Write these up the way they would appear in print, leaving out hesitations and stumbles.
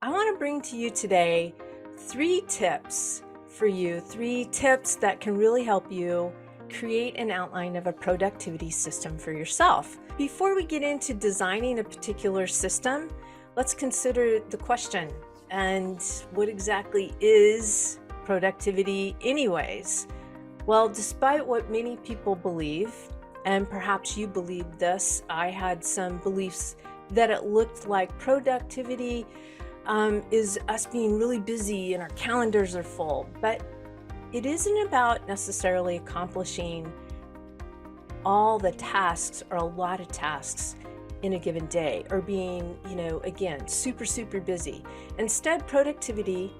I want to bring to you today 3 tips for you, 3 tips that can really help you create an outline of a productivity system for yourself. Before we get into designing a particular system, let's consider the question, and what exactly is productivity anyways? Well, despite what many people believe, and perhaps you believe this, I had some beliefs that it looked like productivity is us being really busy and our calendars are full. But it isn't about necessarily accomplishing all the tasks or a lot of tasks in a given day or being, again, super, super busy. Instead, productivity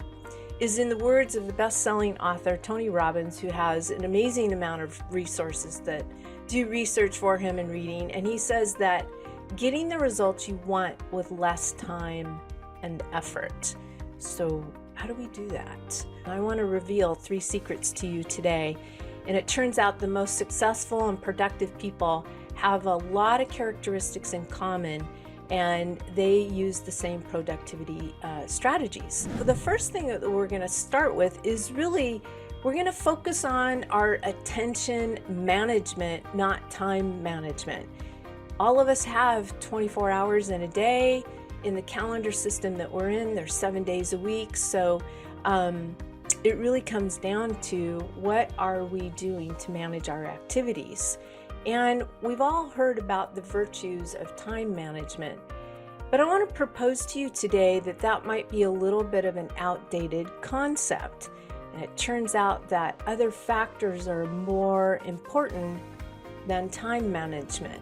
is, in the words of the best-selling author Tony Robbins, who has an amazing amount of resources that do research for him and reading, and he says that getting the results you want with less time and effort. So how do we do that? I want to reveal 3 secrets to you today. And it turns out the most successful and productive people have a lot of characteristics in common, and they use the same productivity strategies. The first thing that we're going to start with is we're going to focus on our attention management, not time management. All of us have 24 hours in a day. In the calendar system that we're in, there's 7 days a week. So it really comes down to what are we doing to manage our activities. And we've all heard about the virtues of time management, but I want to propose to you today that might be a little bit of an outdated concept. And it turns out that other factors are more important than time management.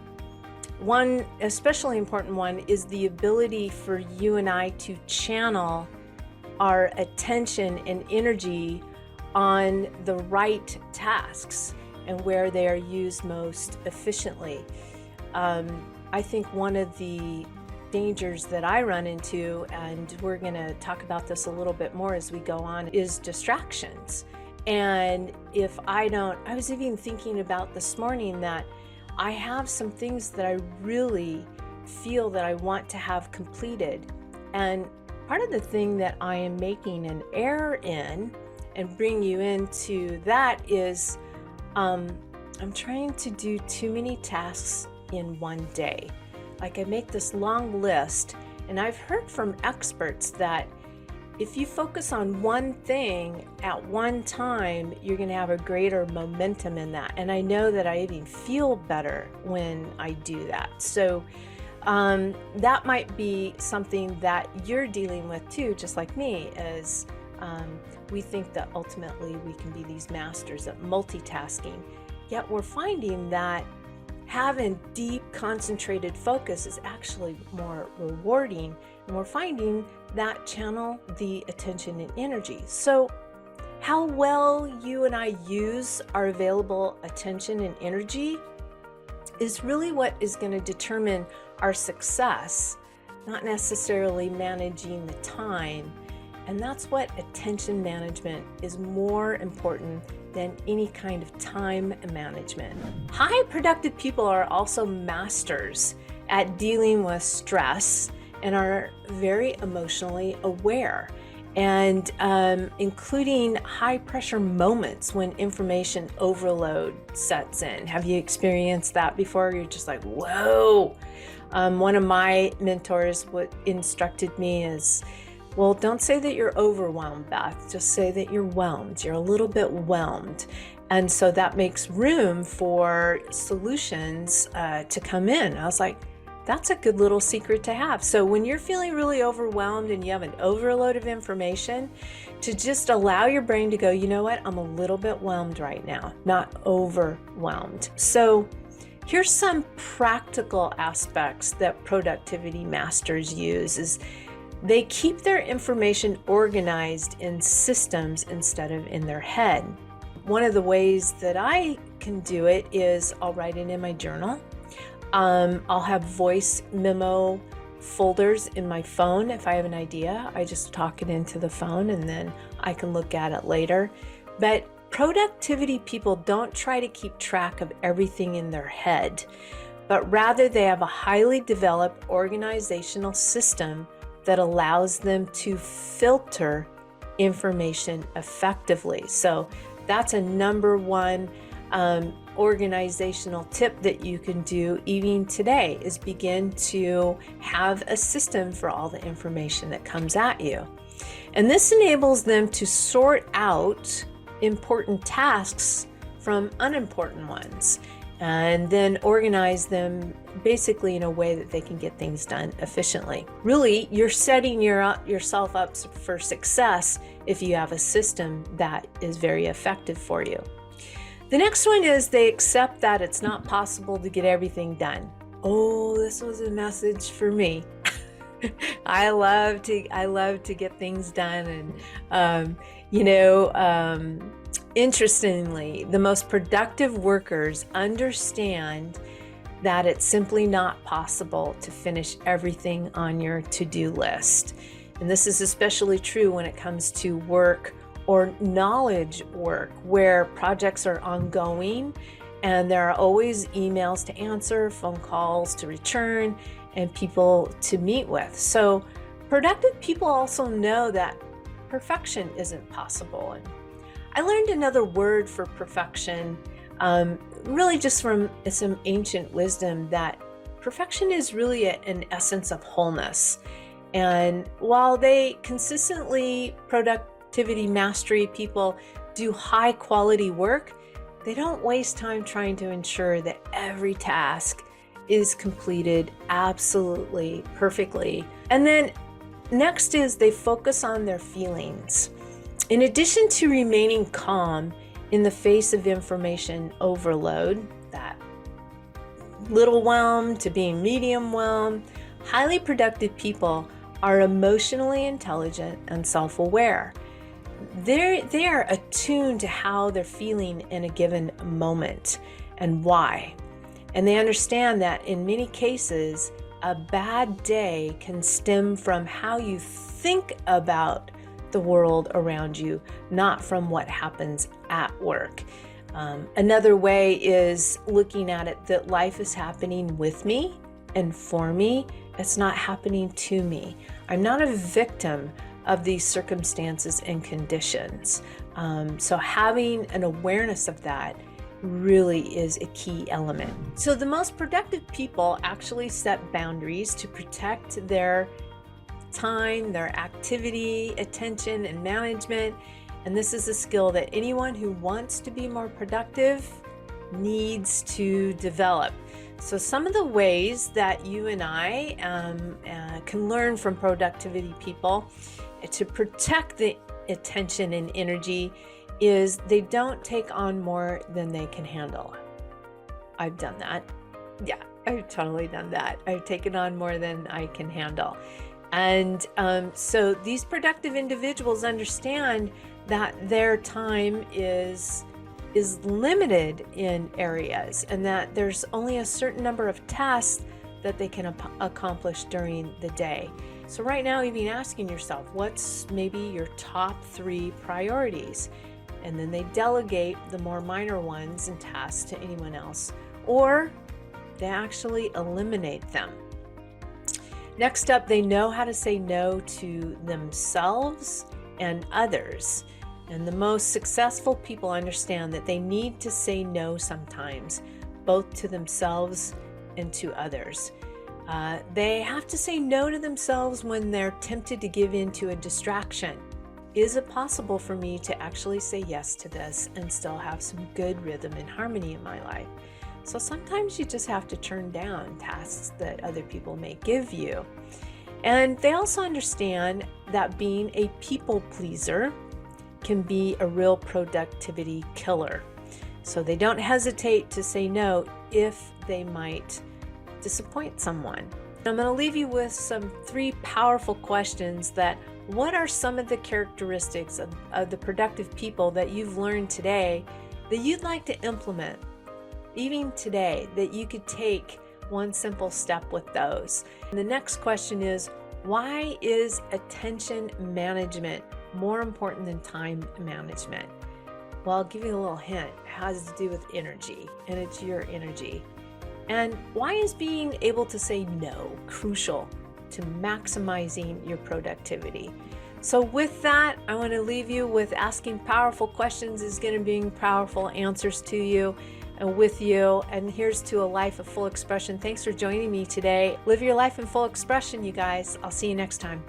One especially important one is the ability for you and I to channel our attention and energy on the right tasks and where they are used most efficiently. I think one of the dangers that I run into, and we're going to talk about this a little bit more as we go on, is distractions. And I was even thinking about this morning that I have some things that I really feel that I want to have completed. And part of the thing that I am making an error in and bring you into that is I'm trying to do too many tasks in one day. Like, I make this long list, and I've heard from experts that if you focus on one thing at one time, you're going to have a greater momentum in that. And I know that I even feel better when I do that. So that might be something that you're dealing with too, just like me, as we think that ultimately we can be these masters at multitasking. Yet we're finding that having deep, concentrated focus is actually more rewarding, and we're finding that channel the attention and energy. So how well you and I use our available attention and energy is really what is going to determine our success, not necessarily managing the time. And that's what attention management is more important than any kind of time management. High productive people are also masters at dealing with stress and are very emotionally aware, and including high pressure moments when information overload sets in. Have you experienced that before? You're just like, whoa. One of my mentors instructed me is, well, don't say that you're overwhelmed, Beth. Just say that you're whelmed. You're a little bit whelmed. And so that makes room for solutions to come in. I was like, that's a good little secret to have. So when you're feeling really overwhelmed and you have an overload of information, to just allow your brain to go, you know what, I'm a little bit whelmed right now, not overwhelmed. So here's some practical aspects that productivity masters use is they keep their information organized in systems instead of in their head. One of the ways that I can do it is I'll write it in my journal. I'll have voice memo folders in my phone. If I have an idea, I just talk it into the phone and then I can look at it later. But productivity people don't try to keep track of everything in their head, but rather they have a highly developed organizational system that allows them to filter information effectively. So that's a number one organizational tip that you can do even today, is begin to have a system for all the information that comes at you. And this enables them to sort out important tasks from unimportant ones, and then organize them basically in a way that they can get things done efficiently. Really, you're setting yourself up for success if you have a system that is very effective for you. The next one is they accept that it's not possible to get everything done. Oh, this was a message for me. I love to get things done, and interestingly, the most productive workers understand that it's simply not possible to finish everything on your to-do list. And this is especially true when it comes to work or knowledge work, where projects are ongoing and there are always emails to answer, phone calls to return, and people to meet with. So productive people also know that perfection isn't possible. And I learned another word for perfection, really just from some ancient wisdom, that perfection is really an essence of wholeness. And while they consistently productivity mastery people do high quality work, they don't waste time trying to ensure that every task is completed absolutely perfectly. And then next is they focus on their feelings. In addition to remaining calm in the face of information overload, that little whelm to being medium whelm, highly productive people are emotionally intelligent and self-aware. They are attuned to how they're feeling in a given moment and why. And they understand that in many cases, a bad day can stem from how you think about the world around you, not from what happens at work. Another way is looking at it that life is happening with me and for me. It's not happening to me. I'm not a victim of these circumstances and conditions. So having an awareness of that really is a key element. So the most productive people actually set boundaries to protect their time, their activity, attention, and management. And this is a skill that anyone who wants to be more productive needs to develop. So some of the ways that you and I can learn from productivity people to protect the attention and energy is they don't take on more than they can handle. I've done that. Yeah, I've totally done that. I've taken on more than I can handle. And so these productive individuals understand that their time is limited in areas, and that there's only a certain number of tasks that they can accomplish during the day. So right now, even asking yourself, what's maybe your top 3 priorities? And then they delegate the more minor ones and tasks to anyone else, or they actually eliminate them. Next up, they know how to say no to themselves and others. And the most successful people understand that they need to say no sometimes, both to themselves and to others. They have to say no to themselves when they're tempted to give in to a distraction. Is it possible for me to actually say yes to this and still have some good rhythm and harmony in my life? So sometimes you just have to turn down tasks that other people may give you. And they also understand that being a people pleaser can be a real productivity killer. So they don't hesitate to say no if they might disappoint someone. I'm going to leave you with some 3 powerful questions that what are some of the characteristics of the productive people that you've learned today that you'd like to implement even today, that you could take one simple step with those? And the next question is, why is attention management more important than time management? Well, I'll give you a little hint. It has to do with energy, and it's your energy. And why is being able to say no crucial to maximizing your productivity. So with that, I want to leave you with asking powerful questions is going to bring powerful answers to you and with you. And here's to a life of full expression. Thanks for joining me today. Live your life in full expression, you guys. I'll see you next time.